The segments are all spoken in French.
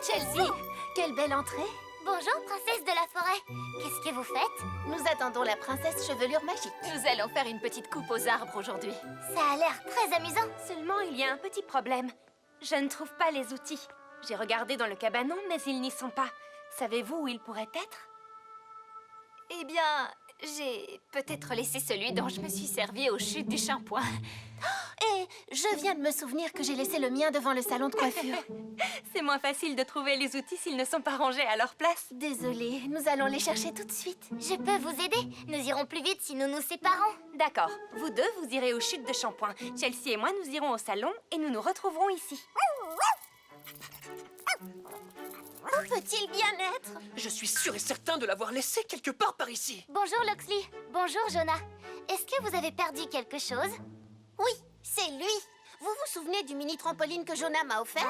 Chelsea! Quelle belle entrée! Bonjour, princesse de la forêt. Qu'est-ce que vous faites? Nous attendons la princesse chevelure magique. Nous allons faire une petite coupe aux arbres aujourd'hui. Ça a l'air très amusant. Seulement, il y a un petit problème. Je ne trouve pas les outils. J'ai regardé dans le cabanon, mais ils n'y sont pas. Savez-vous où ils pourraient être? Eh bien, j'ai peut-être laissé celui dont je me suis servi aux chutes du shampoing. Et je viens de me souvenir que j'ai laissé le mien devant le salon de coiffure. C'est moins facile de trouver les outils s'ils ne sont pas rangés à leur place. Désolée, nous allons les chercher tout de suite. Je peux vous aider? Nous irons plus vite si nous nous séparons. D'accord. Vous deux, vous irez aux chutes de shampoing. Chelsea et moi, nous irons au salon et nous nous retrouverons ici. Où peut-il bien être? Je suis sûr et certain de l'avoir laissé quelque part par ici. Bonjour, Loxley. Bonjour, Jonah. Est-ce que vous avez perdu quelque chose? Oui, c'est lui. Vous vous souvenez du mini-trampoline que Jonah m'a offert?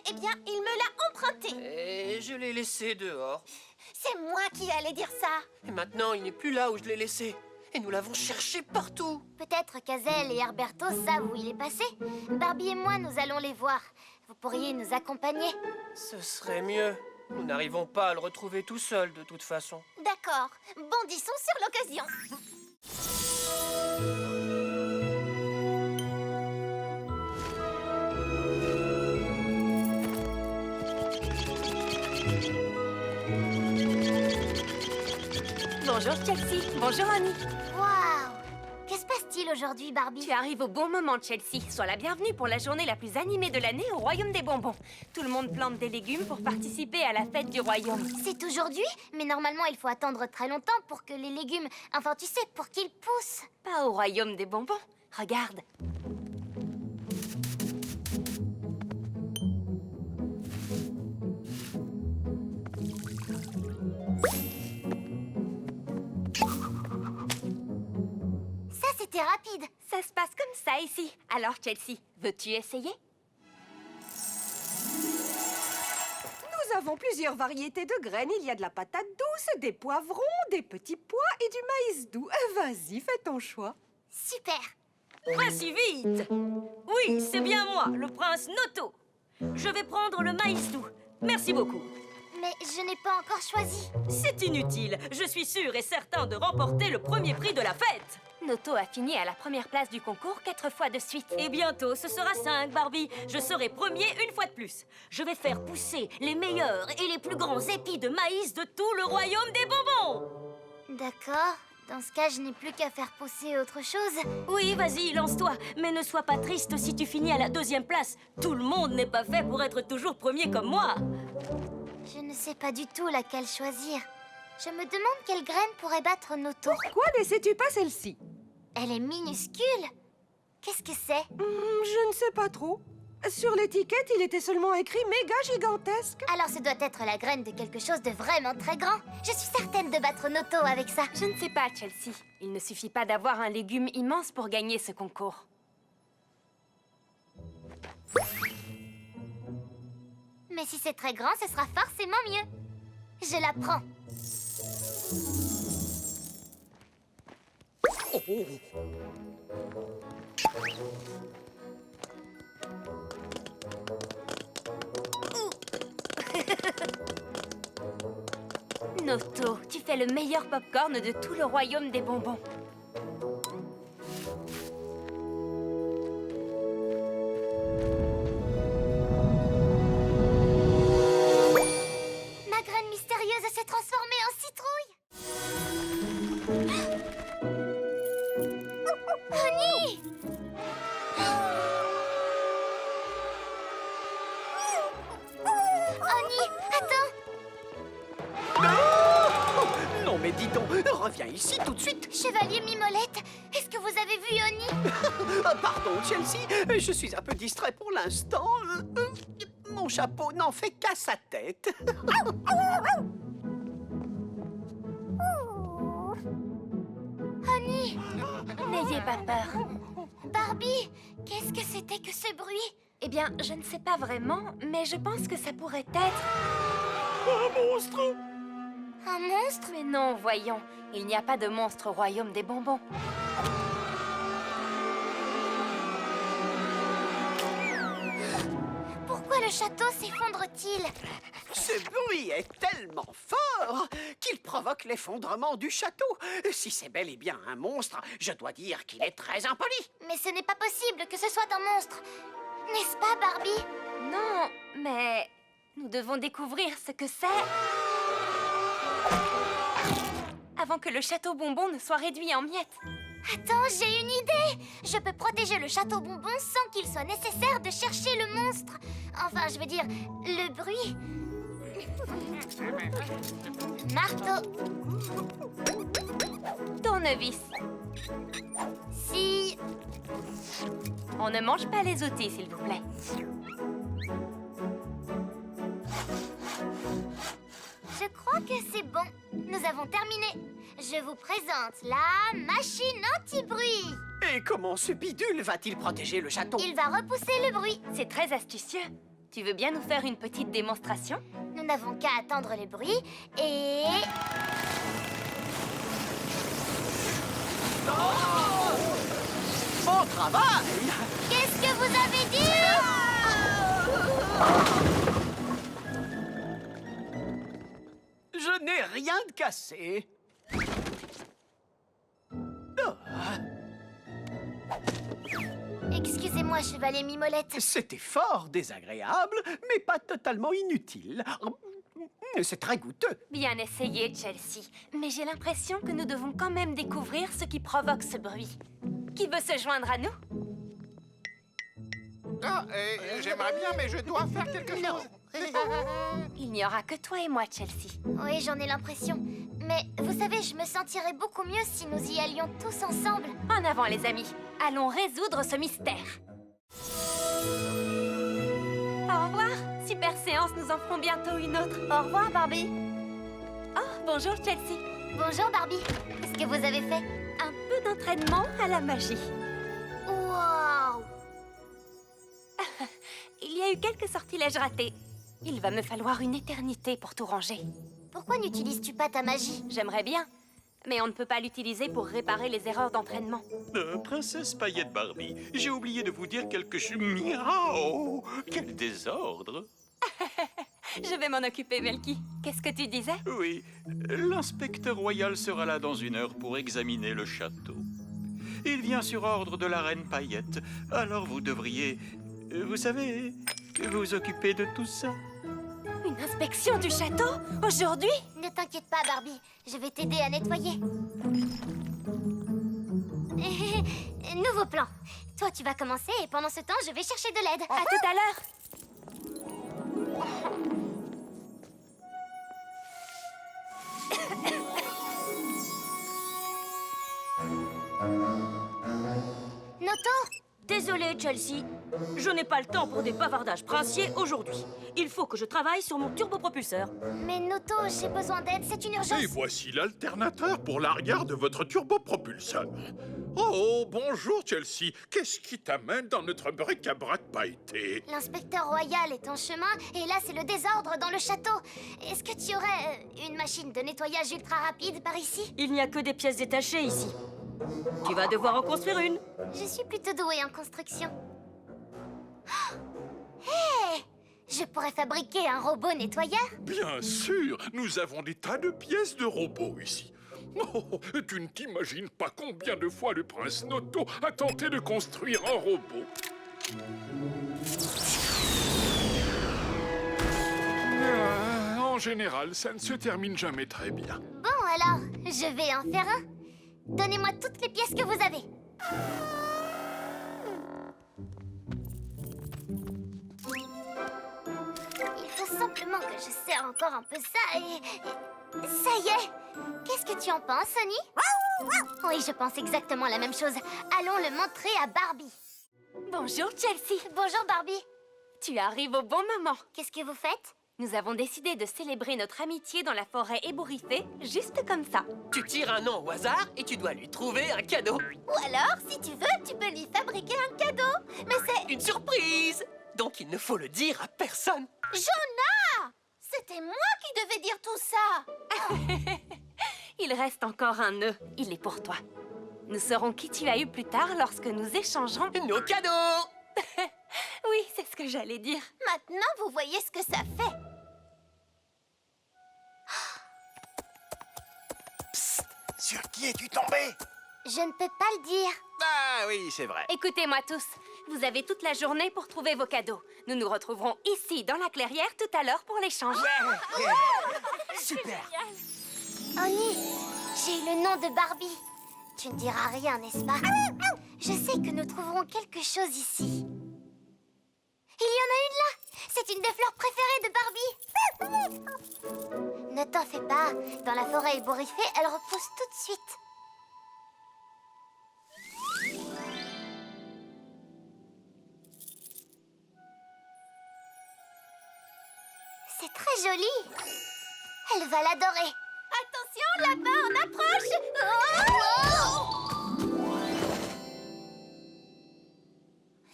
Eh bien, il me l'a emprunté. Et je l'ai laissé dehors. C'est moi qui allais dire ça. Et maintenant, il n'est plus là où je l'ai laissé. Et nous l'avons cherché partout. Peut-être qu'Azel et Herberto savent où il est passé. Barbie et moi, nous allons les voir. Vous pourriez nous accompagner. Ce serait mieux. Nous n'arrivons pas à le retrouver tout seul, de toute façon. D'accord, bondissons sur l'occasion. Bonjour Chelsea. Bonjour Annie. Waouh! Que se passe-t-il aujourd'hui, Barbie? Tu arrives au bon moment, Chelsea. Sois la bienvenue pour la journée la plus animée de l'année au Royaume des Bonbons. Tout le monde plante des légumes pour participer à la fête du royaume. C'est aujourd'hui, mais normalement il faut attendre très longtemps pour que les légumes... Enfin, tu sais, pour qu'ils poussent. Pas au Royaume des Bonbons. Regarde. Ça, c'était rapide. Ça se passe comme ça ici. Alors, Chelsea, veux-tu essayer? Nous avons plusieurs variétés de graines. Il y a de la patate douce, des poivrons, des petits pois et du maïs doux. Vas-y, fais ton choix. Super. Pas si vite! Oui, c'est bien moi, le prince Noto. Je vais prendre le maïs doux. Merci beaucoup. Mais je n'ai pas encore choisi. C'est inutile. Je suis sûr et certain de remporter le premier prix de la fête. Noto a fini à la première place du concours 4 fois de suite. Et bientôt, ce sera 5, Barbie. Je serai premier une fois de plus. Je vais faire pousser les meilleurs et les plus grands épis de maïs de tout le royaume des bonbons. D'accord. Dans ce cas, je n'ai plus qu'à faire pousser autre chose. Oui, vas-y, lance-toi. Mais ne sois pas triste si tu finis à la 2e place. Tout le monde n'est pas fait pour être toujours premier comme moi. Je ne sais pas du tout laquelle choisir. Je me demande quelle graine pourrait battre Noto. Pourquoi ne sais-tu pas celle-ci? Elle est minuscule. Qu'est-ce que c'est? Je ne sais pas trop. Sur l'étiquette, il était seulement écrit méga gigantesque. Alors ce doit être la graine de quelque chose de vraiment très grand. Je suis certaine de battre Noto avec ça. Je ne sais pas, Chelsea. Il ne suffit pas d'avoir un légume immense pour gagner ce concours. Mais si c'est très grand, ce sera forcément mieux. Je la prends. Oh, oh. Noto, tu fais le meilleur popcorn de tout le royaume des bonbons. Ma graine mystérieuse s'est transformée en citrouille. Honey! Honey, attends! Non, mais dis donc, reviens ici tout de suite. Chevalier Mimolette, est-ce que vous avez vu Honey? Pardon, Chelsea, je suis un peu distrait pour l'instant. Mon chapeau n'en fait qu'à sa tête. Honey! N'ayez pas peur. Barbie, qu'est-ce que c'était que ce bruit? Eh bien, je ne sais pas vraiment, mais je pense que ça pourrait être... Un monstre! Un monstre? Mais non, voyons. Il n'y a pas de monstre au royaume des bonbons. Pourquoi le château s'effondre-t-il? Ce bruit est tellement fort qu'il provoque l'effondrement du château. Si c'est bel et bien un monstre, je dois dire qu'il est très impoli. Mais ce n'est pas possible que ce soit un monstre. N'est-ce pas, Barbie? Non, mais nous devons découvrir ce que c'est avant que le château bonbon ne soit réduit en miettes. Attends, j'ai une idée! Je peux protéger le château bonbon sans qu'il soit nécessaire de chercher le monstre. Enfin, je veux dire, le bruit. Marteau. Tournevis. Si... On ne mange pas les outils, s'il vous plaît. Je crois que c'est bon. Nous avons terminé. Je vous présente la machine anti-bruit. Et comment ce bidule va-t-il protéger le château? Il va repousser le bruit. C'est très astucieux. Tu veux bien nous faire une petite démonstration? Nous n'avons qu'à attendre le bruit et... Bon travail! Qu'est-ce que vous avez dit? Je n'ai rien de cassé. Excusez-moi, chevalier Mimolette. C'était fort désagréable, mais pas totalement inutile. C'est très goûteux. Bien essayé, Chelsea. Mais j'ai l'impression que nous devons quand même découvrir ce qui provoque ce bruit. Qui veut se joindre à nous? Ah, j'aimerais bien, mais je dois faire quelque chose. Il n'y aura que toi et moi, Chelsea. Oui, j'en ai l'impression. Mais vous savez, je me sentirais beaucoup mieux si nous y allions tous ensemble. En avant, les amis. Allons résoudre ce mystère. Au revoir. Super séance, nous en ferons bientôt une autre. Au revoir, Barbie. Oh, bonjour, Chelsea. Bonjour, Barbie. Qu'est-ce que vous avez fait? Un peu d'entraînement à la magie. Wow! Il y a eu quelques sortilèges ratés. Il va me falloir une éternité pour tout ranger. Pourquoi n'utilises-tu pas ta magie? J'aimerais bien, mais on ne peut pas l'utiliser pour réparer les erreurs d'entraînement. Princesse Paillette Barbie, j'ai oublié de vous dire quelque chose. Miaou! Quel désordre! Je vais m'en occuper, Melky. Qu'est-ce que tu disais? Oui, l'inspecteur royal sera là dans 1 heure pour examiner le château. Il vient sur ordre de la reine Paillette. Alors vous devriez, vous savez, vous occuper de tout ça. Une inspection du château? Aujourd'hui? Ne t'inquiète pas, Barbie. Je vais t'aider à nettoyer. Nouveau plan. Toi, tu vas commencer et pendant ce temps, je vais chercher de l'aide. À tout à l'heure. Noto! Désolée, Chelsea. Je n'ai pas le temps pour des bavardages princiers aujourd'hui. Il faut que je travaille sur mon turbopropulseur. Mais Noto, j'ai besoin d'aide, c'est une urgence. Et voici l'alternateur pour l'arrière de votre turbopropulseur. Oh, bonjour Chelsea. Qu'est-ce qui t'amène dans notre bric-à-brac pailleté? L'inspecteur royal est en chemin et là, c'est le désordre dans le château. Est-ce que tu aurais une machine de nettoyage ultra rapide par ici? Il n'y a que des pièces détachées ici. Tu vas devoir en construire une. Je suis plutôt douée en construction. Hé! Je pourrais fabriquer un robot nettoyeur? Bien sûr, nous avons des tas de pièces de robots ici. Oh, tu ne t'imagines pas combien de fois le prince Noto a tenté de construire un robot. En général, ça ne se termine jamais très bien. Bon alors, je vais en faire un. Donnez-moi toutes les pièces que vous avez. Il faut simplement que je serre encore un peu ça et... Ça y est! Qu'est-ce que tu en penses, Sonny? Oui, je pense exactement la même chose. Allons le montrer à Barbie. Bonjour, Chelsea. Bonjour, Barbie. Tu arrives au bon moment. Qu'est-ce que vous faites? Nous avons décidé de célébrer notre amitié dans la forêt ébouriffée, juste comme ça. Tu tires un nom au hasard et tu dois lui trouver un cadeau. Ou alors, si tu veux, tu peux lui fabriquer un cadeau. Mais c'est... Une surprise! Donc il ne faut le dire à personne. Jonah! C'était moi qui devais dire tout ça. Il reste encore un nœud. Il est pour toi. Nous saurons qui tu as eu plus tard lorsque nous échangerons. Nos cadeaux! Oui, c'est ce que j'allais dire. Maintenant, vous voyez ce que ça fait. Sur qui es-tu tombé? Je ne peux pas le dire. Ah oui, c'est vrai. Écoutez-moi tous, vous avez toute la journée pour trouver vos cadeaux. Nous nous retrouverons ici, dans la clairière, tout à l'heure pour l'échange. Super. Annie, j'ai eu le nom de Barbie. Tu ne diras rien, n'est-ce pas? Je sais que nous trouverons quelque chose ici. Il y en a une là! C'est une des fleurs préférées de Barbie. Ne t'en fais pas. Dans la forêt ébouriffée, elle repousse tout de suite. C'est très joli. Elle va l'adorer. Attention, là-bas, on approche.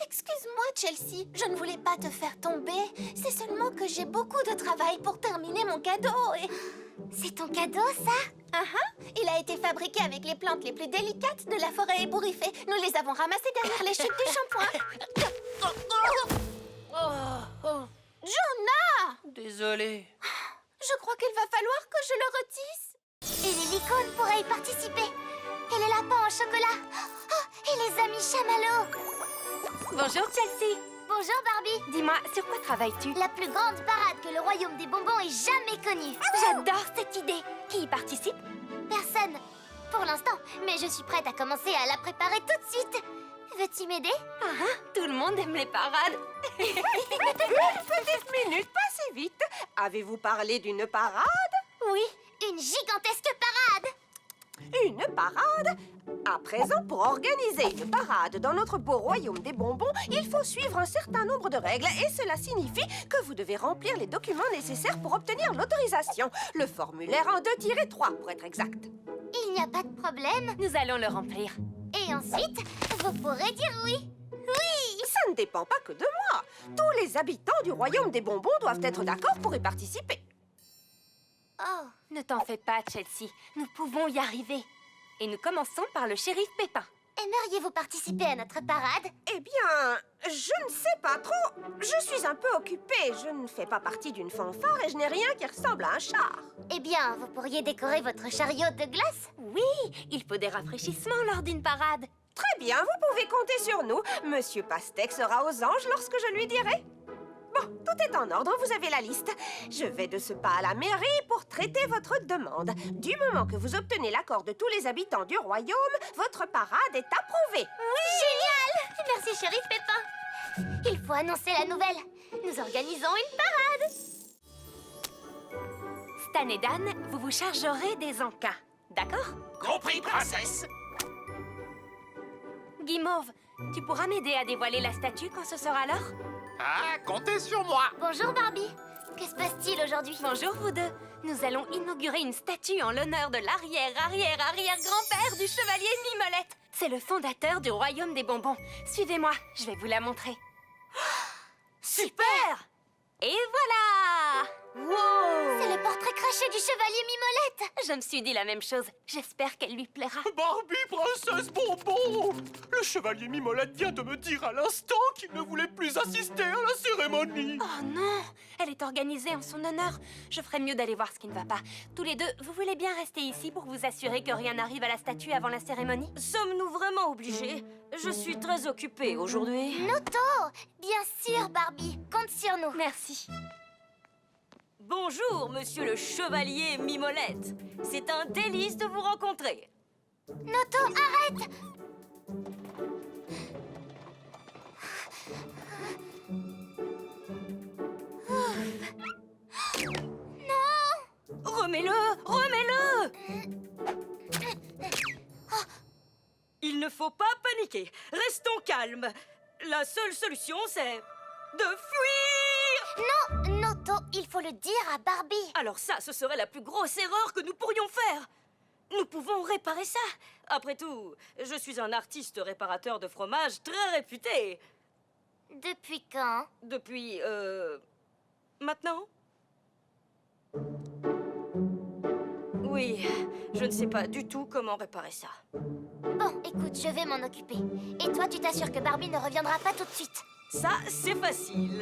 Excuse-moi, Chelsea, je ne voulais pas te faire tomber. C'est seulement que j'ai beaucoup de travail pour terminer mon cadeau et... C'est ton cadeau, ça? Il a été fabriqué avec les plantes les plus délicates de la forêt ébouriffée. Nous les avons ramassées derrière les chutes du shampoing. Jonah! Désolé. Je crois qu'il va falloir que je le retisse. Et les licornes pourraient y participer. Et les lapins en chocolat. Oh, et les amis chamallows. Bonjour, Chelsea. Bonjour, Barbie. Dis-moi, sur quoi travailles-tu? La plus grande parade que le royaume des bonbons ait jamais connue. J'adore cette idée. Qui y participe? Personne. Pour l'instant. Mais je suis prête à commencer à la préparer tout de suite. Veux-tu m'aider? Tout le monde aime les parades. Petite minute, passez vite. Avez-vous parlé d'une parade? Oui, une gigantesque parade. Une parade? À présent, pour organiser une parade dans notre beau royaume des bonbons, il faut suivre un certain nombre de règles et cela signifie que vous devez remplir les documents nécessaires pour obtenir l'autorisation. Le formulaire 1-2-3 pour être exact. Il n'y a pas de problème. Nous allons le remplir. Et ensuite, vous pourrez dire oui. Ça ne dépend pas que de moi. Tous les habitants du royaume des bonbons doivent être d'accord pour y participer. Oh, Ne t'en fais pas, Chelsea. Nous pouvons y arriver. Et nous commençons par le shérif Pépin. aimeriez-vous participer à notre parade? Eh bien, je ne sais pas trop. Je suis un peu occupée. Je ne fais pas partie d'une fanfare et je n'ai rien qui ressemble à un char. Eh bien, vous pourriez décorer votre chariot de glace? Oui, il faut des rafraîchissements lors d'une parade. Très bien, vous pouvez compter sur nous. Monsieur Pastèque sera aux anges lorsque je lui dirai. Bon, tout est en ordre, vous avez la liste. Je vais de ce pas à la mairie pour traiter votre demande. Du moment que vous obtenez l'accord de tous les habitants du royaume, votre parade est approuvée. Génial! Merci, shérif Pépin. Il faut annoncer la nouvelle. Nous organisons une parade. Stan et Dan, vous vous chargerez des encas. D'accord? Compris, princesse. Guimauve, tu pourras m'aider à dévoiler la statue quand ce sera l'heure? Ah, comptez sur moi. Bonjour, Barbie. Que se passe-t-il aujourd'hui? Bonjour, vous deux. Nous allons inaugurer une statue en l'honneur de l'arrière-arrière-arrière-grand-père du chevalier Mimolette. C'est le fondateur du royaume des bonbons. Suivez-moi, je vais vous la montrer. Super! Et voilà! Wow! C'est le portrait craché du chevalier Mimolette. Je me suis dit la même chose. J'espère qu'elle lui plaira. Barbie, princesse bonbon! Le chevalier Mimolette vient de me dire à l'instant qu'il ne voulait plus assister à la cérémonie. Oh non! Elle est organisée en son honneur. Je ferais mieux d'aller voir ce qui ne va pas. Tous les deux, vous voulez bien rester ici pour vous assurer que rien n'arrive à la statue avant la cérémonie? Sommes-nous vraiment obligés? Je suis très occupée aujourd'hui. Noto! Bien sûr, Barbie. Compte sur nous. Merci. Bonjour, monsieur le chevalier Mimolette. C'est un délice de vous rencontrer. Noto, arrête! Remets-le! Remets-le! Il ne faut pas paniquer. Restons calmes. La seule solution, c'est de fuir! Non, Noto, il faut le dire à Barbie. Alors ça, ce serait la plus grosse erreur que nous pourrions faire. Nous pouvons réparer ça. Après tout, je suis un artiste réparateur de fromage très réputé. Depuis quand? Depuis, maintenant? Oui, je ne sais pas du tout comment réparer ça. Bon, écoute, je vais m'en occuper. Et toi, tu t'assures que Barbie ne reviendra pas tout de suite. Ça, c'est facile.